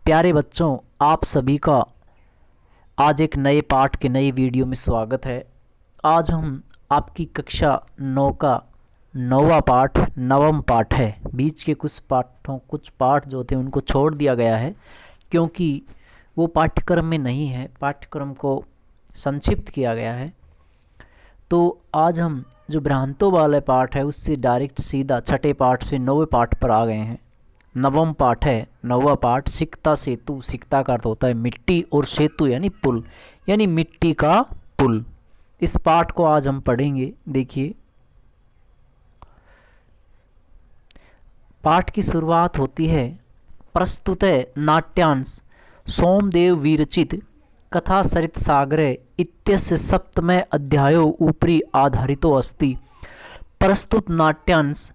प्यारे बच्चों, आप सभी का आज एक नए पाठ के नई वीडियो में स्वागत है। आज हम आपकी कक्षा 9 का नौवा पाठ नवम पाठ है। बीच के कुछ पाठ जो थे उनको छोड़ दिया गया है क्योंकि वो पाठ्यक्रम में नहीं है, पाठ्यक्रम को संक्षिप्त किया गया है। तो आज हम जो भ्रांतों वाले पाठ है उससे डायरेक्ट सीधा छठे पाठ से नौवे पाठ पर आ गए हैं। नवम पाठ है, नौवा पाठ सिकता सेतु। सिकता का अर्थ होता है मिट्टी और सेतु यानी पुल, यानी मिट्टी का पुल। इस पाठ को आज हम पढ़ेंगे। देखिए, पाठ की शुरुआत होती है प्रस्तुत नाट्यांश सोमदेव विरचित कथा सरित सागरे इत्यस्य सप्तमे अध्यायो उपरि आधारितो अस्ति। प्रस्तुत नाट्यांश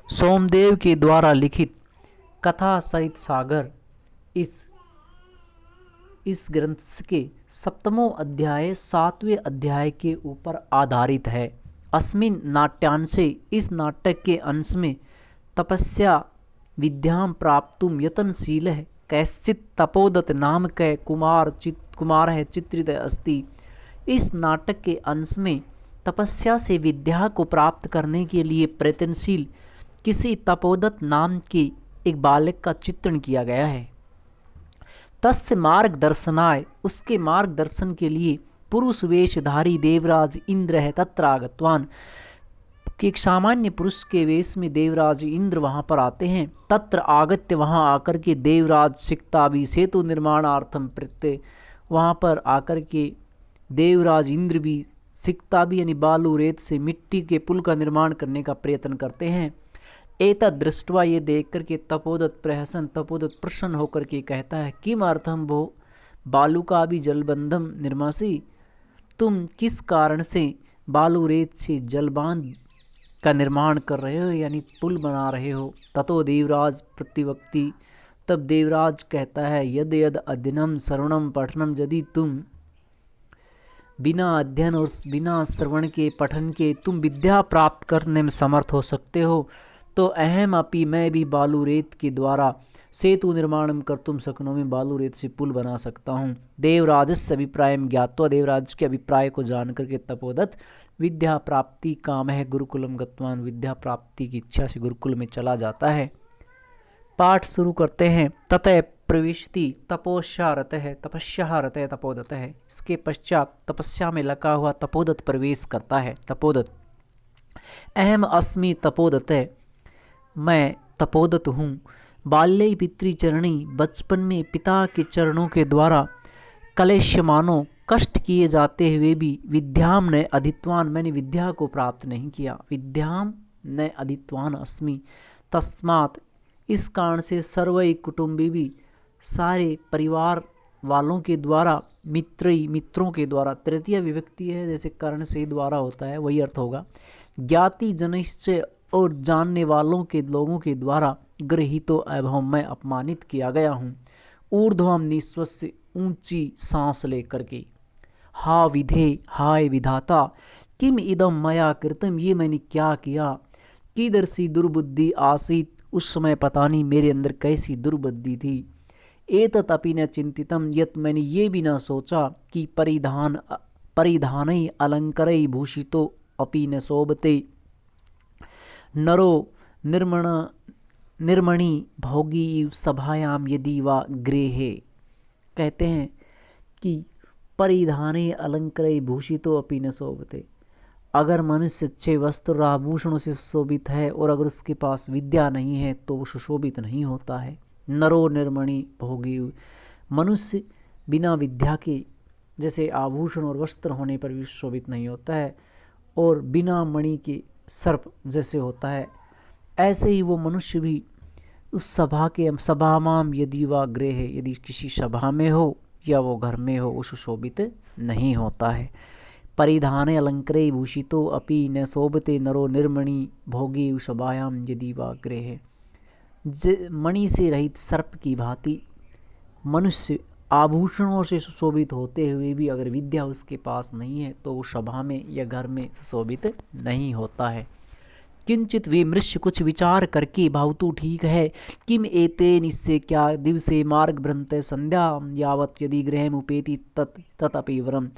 सोमदेव के द्वारा लिखित कथा सरित सागर इस ग्रंथ के सप्तमों अध्याय 7वें अध्याय के ऊपर आधारित है। अस्मिन् नाट्यांशे, इस नाटक के अंश में तपस्या विद्यां प्राप्तुं यतनशीलः कैश्चित् तपोदत नामक कुमार है चित्रित अस्ति। इस नाटक के अंश में तपस्या से विद्या को प्राप्त करने के लिए प्रयत्नशील किसी तपोदत नाम के एक बालक का चित्रण किया गया है। तस्य मार्गदर्शनाय, उसके मार्गदर्शन के लिए पुरुष वेशधारी देवराज इंद्र है तत्र आगतवान, कि एक सामान्य पुरुष के वेश में देवराज इंद्र वहाँ पर आते हैं। तत्र आगत्य, वहाँ आकर के देवराज सिकता भी सेतु निर्माणार्थम प्रत्यय, वहाँ पर आकर के देवराज इंद्र भी सिकता भी यानी बालू रेत से मिट्टी के पुल का निर्माण करने का प्रयत्न करते हैं। एतद् दृष्ट्वा, ये देख करके तपोदत प्रहसन, तपोदत प्रसन्न होकर के कहता है किम अर्थम भो बालू का भी जलबंधम निर्मासी, तुम किस कारण से बालू रेत से जलबांध का निर्माण कर रहे हो यानी पुल बना रहे हो। ततो देवराज प्रतिवक्ति, तब देवराज कहता है यद यद अध्ययनम श्रवणम पठनम, यदि तुम बिना अध्ययन और बिना श्रवण के पठन के तुम विद्या प्राप्त करने में समर्थ हो सकते हो, तो अहम अपि, मैं भी बालू रेत के द्वारा सेतु निर्माणम कर्तुम शक्नोमि, बालू रेत से पुल बना सकता हूँ। देवराजस्य अभिप्रायम ज्ञात्वा, देवराज के अभिप्राय को जान करके तपोदत विद्या प्राप्ति काम है गुरुकुलम गतवान, विद्या प्राप्ति की इच्छा से गुरुकुल में चला जाता है। पाठ शुरू करते हैं। ततः प्रविशति तपोस्यारत है, तपस्यारत है तपोदत है। इसके पश्चात तपस्या में लगा हुआ तपोदत प्रवेश करता है। तपोदत, अहम अस्मि तपोदत है, मैं तपोदत हूँ। बाल्ये पितृचरणी, बचपन में पिता के चरणों के द्वारा कलेश्यमानो, कष्ट किए जाते हुए भी विद्याम न अधीतवान, मैंने विद्या को प्राप्त नहीं किया। विद्याम न अधीतवान अस्मि, तस्मात्, इस कारण से सर्वै कुटुंबी भी, सारे परिवार वालों के द्वारा, मित्रों के द्वारा, तृतीय विभक्ति है जैसे कर्ण से द्वारा होता है वही अर्थ होगा। ज्ञाति जनिश्चय, और जानने वालों के लोगों के द्वारा गृहीतो अभवम, मैं अपमानित किया गया हूँ। ऊर्ध्वम निश्वस्य, ऊंची सांस लेकर के। हा विधे, हाय विधाता, किम इदम मया कृतम, ये मैंने क्या किया। कीदर्शी दुर्बुद्धि आसीत, उस समय पता नहीं मेरे अंदर कैसी दुर्बुद्धि थी। एतत् अपि न चिंतितम, यत मैंने ये भी ना सोचा कि परिधानै अलंकरै भूषितो अपि न शोभते, नरो निर्मणि भोगी सभायाम यदि वा गृहे। कहते हैं कि परिधाने अलंकरे भूषितो अपि न शोभते, अगर मनुष्य अच्छे वस्त्र आभूषणों से सुशोभित है और अगर उसके पास विद्या नहीं है तो वो सुशोभित नहीं होता है। नरो निर्मणि भोगी, मनुष्य बिना विद्या के जैसे आभूषण और वस्त्र होने पर भी सुशोभित नहीं होता है, और बिना मणि के सर्प जैसे होता है, ऐसे ही वो मनुष्य भी उस सभामाम यदि वा गृह, यदि किसी सभा में हो या वो घर में हो, वो सुशोभित नहीं होता है। परिधाने अलंकरे भूषितो अपि न शोभते, नरो निर्मणि भोगी सभायाम यदि वा गृह। मणि से रहित सर्प की भांति मनुष्य आभूषणों से सुशोभित होते हुए भी अगर विद्या उसके पास नहीं है तो वो सभा में या घर में सुशोभित नहीं होता है। किंचित विमृश्य कुछ विचार करके भावतु ठीक है। किम एतेन इससे क्या दिवसे मार्ग भ्रंते संध्या यावत यदि गृह उपेति ततपि वरम।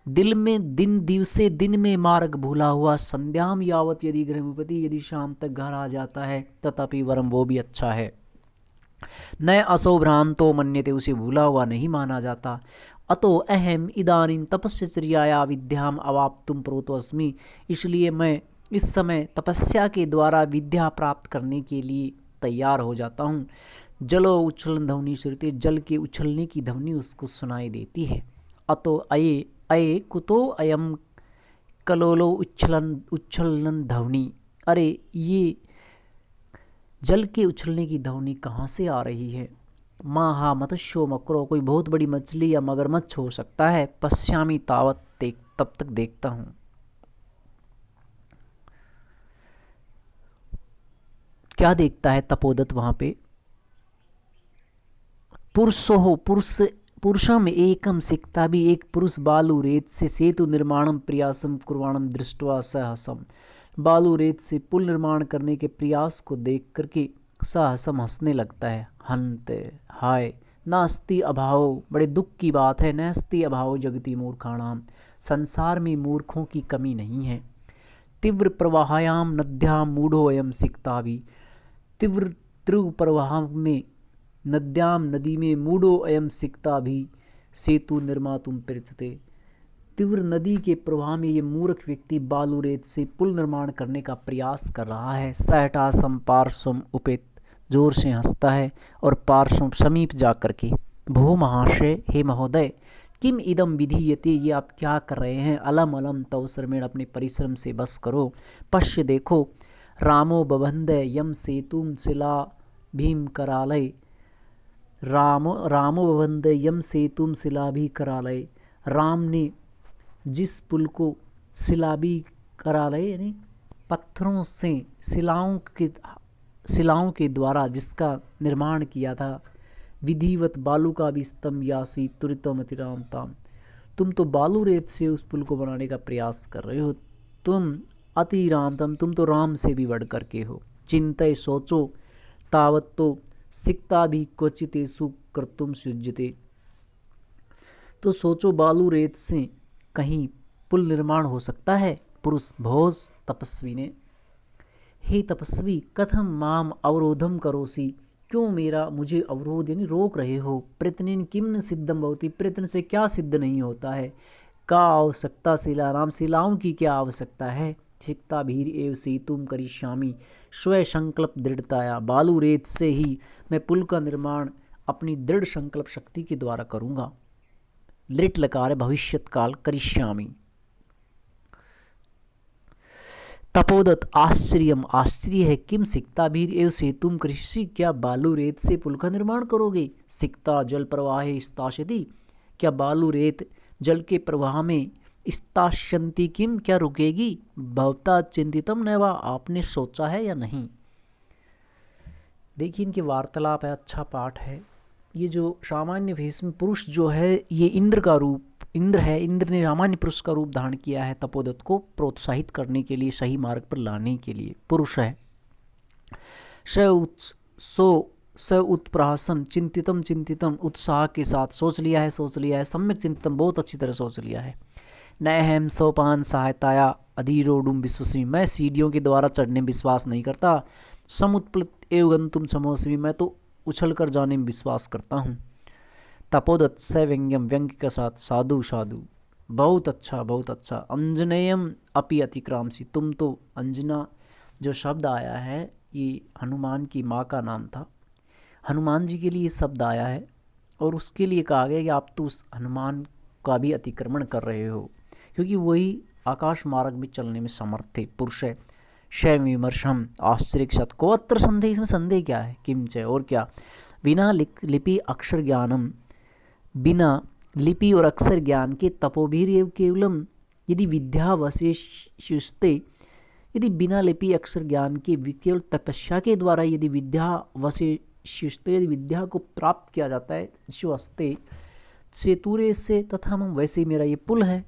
दिल में दिन दिवसे दिन में मार्ग भूला हुआ संध्याम यावत यदि गृह उपति यदि शाम तक घर आ जाता है तथापि वरम वो भी अच्छा है। न असो भ्रांतो मन्यते उसे भूला हुआ नहीं माना जाता। अतो अहम इदानीं तपस्या विद्याम अवाप्तुम प्रोतोस्मि इसलिए मैं इस समय तपस्या के द्वारा विद्या प्राप्त करने के लिए तैयार हो जाता हूँ। जलो उच्छलन ध्वनि श्रुति जल के उछलने की ध्वनि उसको सुनाई देती है। अतो अये अये कुतो अयम कलोलो उच्छलन ध्वनि। अरे ये जल के उछलने की ध्वनि कहाँ से आ रही है। माँ हा मत्स्यो मकरो कोई बहुत बड़ी मछली या मगरमच्छ हो सकता है। पश्यामी तावत तब तक देखता हूँ। क्या देखता है तपोदत्त वहाँ पे। पुरुषम एकम सिकता भी एक पुरुष बालू रेत से सेतु निर्माणम प्रयासम कुर्वाणम दृष्टवा सहसम। बालू रेत से पुल निर्माण करने के प्रयास को देख करके सहसम हंसने लगता है। हंते हाय नास्ति अभाव बड़े दुख की बात है। नास्ति अभाव जगति मूर्खाणाम संसार में मूर्खों की कमी नहीं है। तीव्र प्रवाहायाम नद्याम मूढ़ो अयम सिकता भी तीव्र प्रवाह में नद्याम नदी में मूढ़ो अयम सिकता भी सेतु निर्मातुम प्रयतते। तीव्र नदी के प्रवाह में ये मूर्ख व्यक्ति बालू रेत से पुल निर्माण करने का प्रयास कर रहा है। सहटासम पार्श्वम उपेत जोर से हंसता है और पार्श्व समीप जा कर के भो महाशय हे महोदय किम इदम विधीयते ये आप क्या कर रहे हैं। अलम अलम तव श्रमेण अपने परिश्रम से बस करो। पश्य देखो रामो बबंध यम सेतुम शिला भीम करालय। रामो बबंध यम सेतुम शिला भी करालय। राम ने जिस पुल को शिलाबी करालय यानी पत्थरों से शिलाओं के द्वारा जिसका निर्माण किया था। विधिवत बालू का भी स्तंभ यासी तुरितम अतिराम ताम। तुम तो बालू रेत से उस पुल को बनाने का प्रयास कर रहे हो। तुम अति राम तुम तो राम से भी बढ़ करके हो। चिंतय सोचो तावत तो सिकता भी क्वचितेषु कर्तुम सुज्यते। तो सोचो बालू रेत से कहीं पुल निर्माण हो सकता है। पुरुष भोज तपस्वी ने हे तपस्वी कथम माम अवरोधम करोसी क्यों मुझे अवरोध यानी रोक रहे हो। प्रयत्न किम न सिद्धम भवति प्रयत्न से क्या सिद्ध नहीं होता है। का आवश्यकता शिलाराम शिलाओं की क्या आवश्यकता है। सिकता भीर एव सेतुम करिष्यामि स्वयं संकल्प दृढ़ताया। बालू रेत से ही मैं पुल का निर्माण अपनी दृढ़ संकल्प शक्ति के द्वारा करूँगा। लिट लकार भविष्यत काल करिष्यामि। तपोदत्त आश्चर्य है किम सिकता भीर एव सेतुम कृषि क्या बालू रेत से पुल का निर्माण करोगे। सिकता जल प्रवाह स्ताशति क्या बालू रेत जल के प्रवाह में स्ताशंति किम क्या रुकेगी। भवता चिंतितम न वा आपने सोचा है या नहीं। देखिए इनके वार्तालाप है अच्छा पाठ है। ये जो सामान्य भेष में पुरुष जो है ये इंद्र है। इंद्र ने सामान्य पुरुष का रूप धारण किया है तपोदत्त को प्रोत्साहित करने के लिए सही मार्ग पर लाने के लिए पुरुष है। स उत्प्रासन चिंतितम उत्साह के साथ सोच लिया है सम्यक चिंतितम बहुत अच्छी तरह सोच लिया है। नैहम सोपान सहायताया अधिरोढ़ुम विश्वसी मैं सीढ़ियों के द्वारा चढ़ने में विश्वास नहीं करता। समुत्प्लुत एवं तुम समोस्मी मैं तो उछल कर जाने में विश्वास करता हूँ। तपोदत्त स व्यंग्यम व्यंग्य के साथ साधु बहुत अच्छा। अंजनेयम अपि अतिक्रामसी तुम तो अंजना जो शब्द आया है ये हनुमान की माँ का नाम था। हनुमान जी के लिए ये शब्द आया है और उसके लिए कहा गया कि आप तो उस हनुमान का भी अतिक्रमण कर रहे हो क्योंकि वही आकाश मार्ग में चलने में समर्थ थे। पुरुष है शय विमर्शम आश्चर्य शत को अत्र संदेह इसमें संदेह क्या है किंच और क्या। बिना लिपि अक्षर ज्ञानम बिना लिपि और अक्षर ज्ञान के तपोभीर केवलम यदि विद्या वशेषते यदि बिना लिपि अक्षर ज्ञान के केवल तपस्या के द्वारा यदि विद्या वशेषते यदि विद्या को प्राप्त किया जाता है शिवस्ते सेतुरे से तथा हम वैसे मेरा ये पुल है।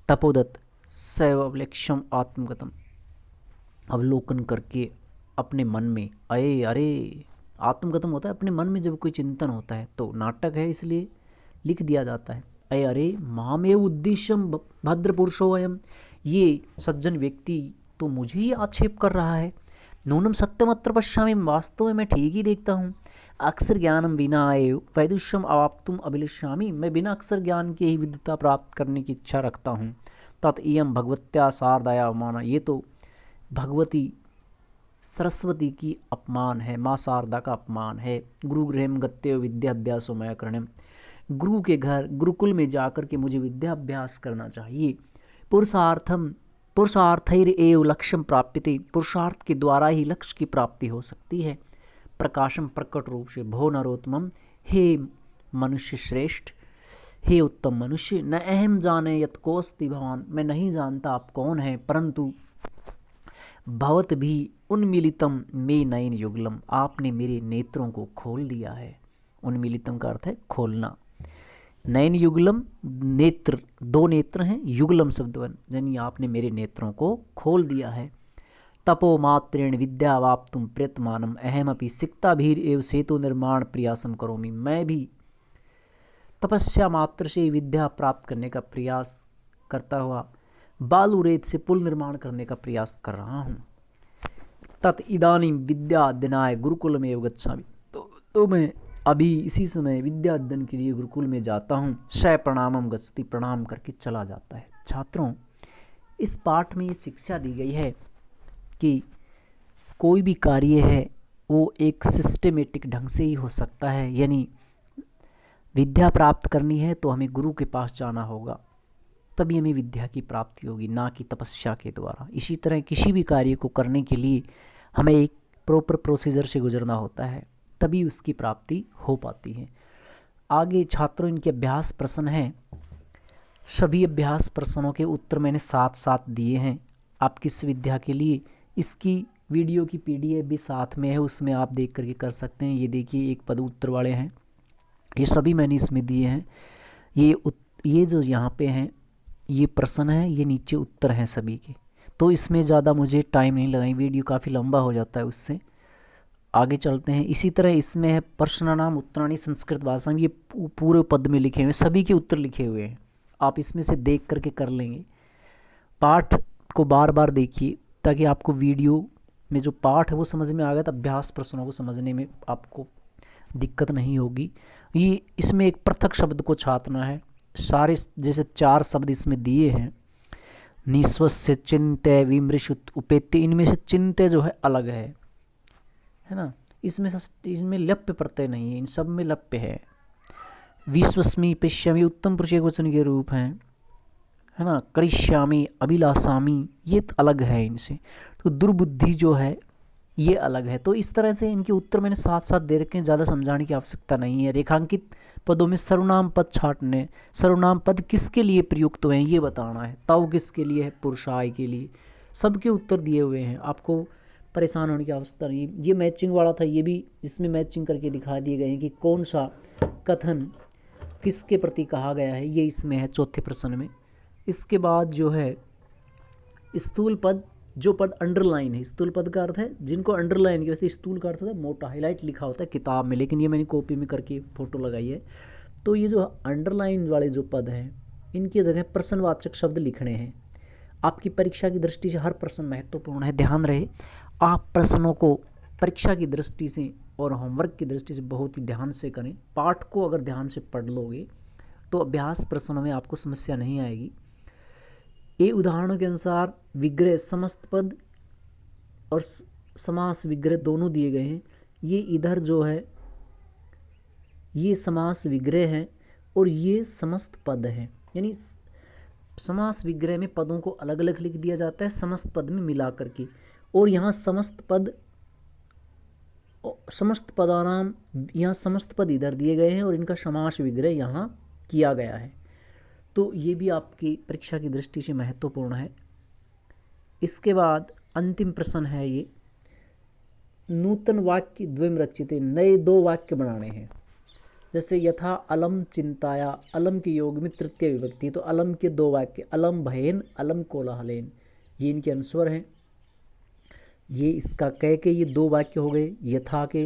तपोदत्त सैवलक्ष्यम आत्मगतम अवलोकन करके अपने मन में अये अरे आत्मकथन होता है, अपने मन में जब कोई चिंतन होता है तो नाटक है इसलिए लिख दिया जाता है। अये अरे मामेव उद्देश्यम भद्र पुरुषो अयम, ये सज्जन व्यक्ति तो मुझे ही आक्षेप कर रहा है। नूनम सत्यमत्र पश्यामि, वास्तव में मैं ठीक ही देखता हूँ। अक्षर ज्ञानम विना एव वैदुष्यम अवाप्तुम अभिलषामि, मैं बिना अक्षर ज्ञान के ही विद्वता प्राप्त करने की इच्छा रखता हूँ। तत् इयम भगवत्या सारदाया अवमाना, ये तो भगवती सरस्वती की अपमान है, माँ शारदा का अपमान है। गुरु गृहम गत्यो विद्याभ्यासो मया करणम, गुरु के घर गुरुकुल में जाकर के मुझे विद्याभ्यास करना चाहिए। पुरुषार्थैर एव लक्ष्यम प्राप्यते, पुरुषार्थ के द्वारा ही लक्ष्य की प्राप्ति हो सकती है। प्रकाशम प्रकट रूप से भो नरोत्तमम, हे मनुष्य श्रेष्ठ, हे उत्तम मनुष्य, न अहम जाने यत कोस्ति भवान, मैं नहीं जानता आप कौन हैं, परंतु भवत भी उन्मीलितम मे नयन युगलम, आपने मेरे नेत्रों को खोल दिया है। उन्मीलितम का अर्थ है खोलना। नयन युगलम नेत्र, दो नेत्र हैं, युगलम शब्दवन यानी आपने मेरे नेत्रों को खोल दिया है। तपो मात्रेण विद्या वाप्तुम प्रयतमानम अहमपि सिक्ताभीर एव सेतु निर्माण प्रयासम करोमि, मैं भी तपस्या मात्र से विद्या प्राप्त करने का प्रयास करता हुआ बालू रेत से पुल निर्माण करने का प्रयास कर रहा हूँ। तत् इदानीं विद्या अध्ययनाय गुरुकुलमेव गच्छामि, तो मैं अभी इसी समय विद्या अध्ययन के लिए गुरुकुल में जाता हूँ। स प्रणामम गच्छति, प्रणाम करके चला जाता है। छात्रों, इस पाठ में ये शिक्षा दी गई है कि कोई भी कार्य है वो एक सिस्टेमेटिक ढंग से ही हो सकता है, यानी विद्या प्राप्त करनी है तो हमें गुरु के पास जाना होगा, तभी हमें विद्या की प्राप्ति होगी, ना कि तपस्या के द्वारा। इसी तरह किसी भी कार्य को करने के लिए हमें एक प्रॉपर प्रोसीजर से गुजरना होता है, तभी उसकी प्राप्ति हो पाती है। आगे छात्रों, इनके अभ्यास प्रश्न हैं। सभी अभ्यास प्रश्नों के उत्तर मैंने साथ साथ दिए हैं आपकी सुविधा के लिए। इसकी वीडियो की PDF भी साथ में है, उसमें आप देख करके कर सकते हैं। ये देखिए, एक पद उत्तर वाले हैं, ये सभी मैंने इसमें दिए हैं। ये जो यहाँ पे हैं ये प्रश्न है, ये नीचे उत्तर हैं सभी के, तो इसमें ज़्यादा मुझे टाइम नहीं लगाई, वीडियो काफ़ी लंबा हो जाता है उससे। आगे चलते हैं। इसी तरह इसमें है प्रश्नानाम उत्तराणि संस्कृत भाषा में, ये पूरे पद में लिखे हुए हैं, सभी के उत्तर लिखे हुए हैं, आप इसमें से देख करके कर लेंगे। पाठ को बार बार देखिए ताकि आपको वीडियो में जो पाठ है वो समझ में आ गया, तो अभ्यास प्रश्नों को समझने में आपको दिक्कत नहीं होगी। ये इसमें एक पृथक शब्द को छाटना है। सारे जैसे 4 शब्द इसमें दिए हैं, निस्वस्य चिंत्य विमृश उपेत्य, इनमें से चिंत्य जो है अलग है ना, इसमें लप्य प्रत्यय नहीं है, इन सब में लप्य है। विश्वस्मी पश्यामी उत्तम पुरुष एकवचन के रूप हैं, है ना। करिष्यामी अभिलाषामी ये अलग है इनसे। तो दुर्बुद्धि जो है ये अलग है। तो इस तरह से इनके उत्तर मैंने साथ साथ दे रखे हैं, ज़्यादा समझाने की आवश्यकता नहीं है। रेखांकित पदों में सर्वनाम पद छाटने, सर्वनाम पद किसके लिए प्रयुक्त हुए हैं ये बताना है। तव किसके लिए है, पुरुषाय के लिए। सबके उत्तर दिए हुए हैं, आपको परेशान होने की आवश्यकता नहीं। ये मैचिंग वाला था, ये भी इसमें मैचिंग करके दिखा दिए गए हैं कि कौन सा कथन किसके प्रति कहा गया है, ये इसमें है चौथे प्रश्न में। इसके बाद जो है स्थूल पद, जो पद अंडरलाइन है, स्थूल पद का अर्थ है जिनको अंडरलाइन की, वैसे स्थूल का अर्थ होता है मोटा, हाईलाइट लिखा होता है किताब में, लेकिन ये मैंने कॉपी में करके फ़ोटो लगाई है। तो ये जो अंडरलाइन वाले जो पद हैं इनकी जगह प्रश्नवाचक शब्द लिखने हैं। आपकी परीक्षा की दृष्टि से हर प्रश्न महत्वपूर्ण है, ध्यान रहे। आप प्रश्नों को परीक्षा की दृष्टि से और होमवर्क की दृष्टि से बहुत ही ध्यान से करें। पाठ को अगर ध्यान से पढ़ लोगे तो अभ्यास प्रश्नों में आपको समस्या नहीं आएगी। ये उदाहरणों के अनुसार विग्रह, समस्त पद और समास विग्रह दोनों दिए गए हैं। ये इधर जो है ये समास विग्रह है और ये समस्त पद हैं, यानी समास विग्रह में पदों को अलग अलग लिख दिया जाता है समस्त पद में मिला करके, और यहाँ समस्त पदानाम, यहाँ समस्त पद इधर दिए गए हैं और इनका समास विग्रह यहाँ किया गया है। तो ये भी आपकी परीक्षा की दृष्टि से महत्वपूर्ण है। इसके बाद अंतिम प्रश्न है ये, नूतन वाक्य द्वयम रचिते, नए 2 वाक्य बनाने हैं। जैसे यथा अलम चिंताया, अलम के योग में तृतीय विभक्ति, तो अलम के 2 वाक्य, अलम भयेन अलम कोलाहलेन, ये इनके अनुस्वर हैं। ये इसका कह के ये दो वाक्य हो गए। यथा के,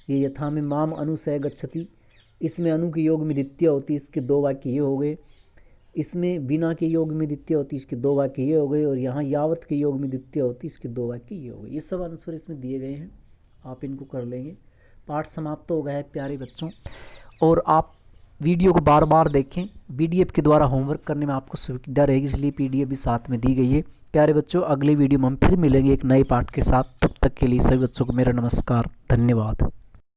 ये यथा में माम अनु स गच्छति, इसमें अनु के योग में द्वितीय होती, इसके दो वाक्य ये हो गए। इसमें बिना के योग में द्वितीय होती, इसके दो वाक्य ये हो गए। और यहाँ यावत के योग में द्वितीय होती, इसके दो वाक्य ये हो गए। ये सब आंसर इसमें दिए गए हैं, आप इनको कर लेंगे। पाठ समाप्त हो गया है प्यारे बच्चों। और आप वीडियो को बार बार देखें, पीडीएफ के द्वारा होमवर्क करने में आपको सुविधा रहेगी, इसलिए पीडीएफ भी साथ में दी गई है। प्यारे बच्चों, अगली वीडियो में हम फिर मिलेंगे एक नए पाठ के साथ। तब तक के लिए सभी बच्चों को मेरा नमस्कार, धन्यवाद।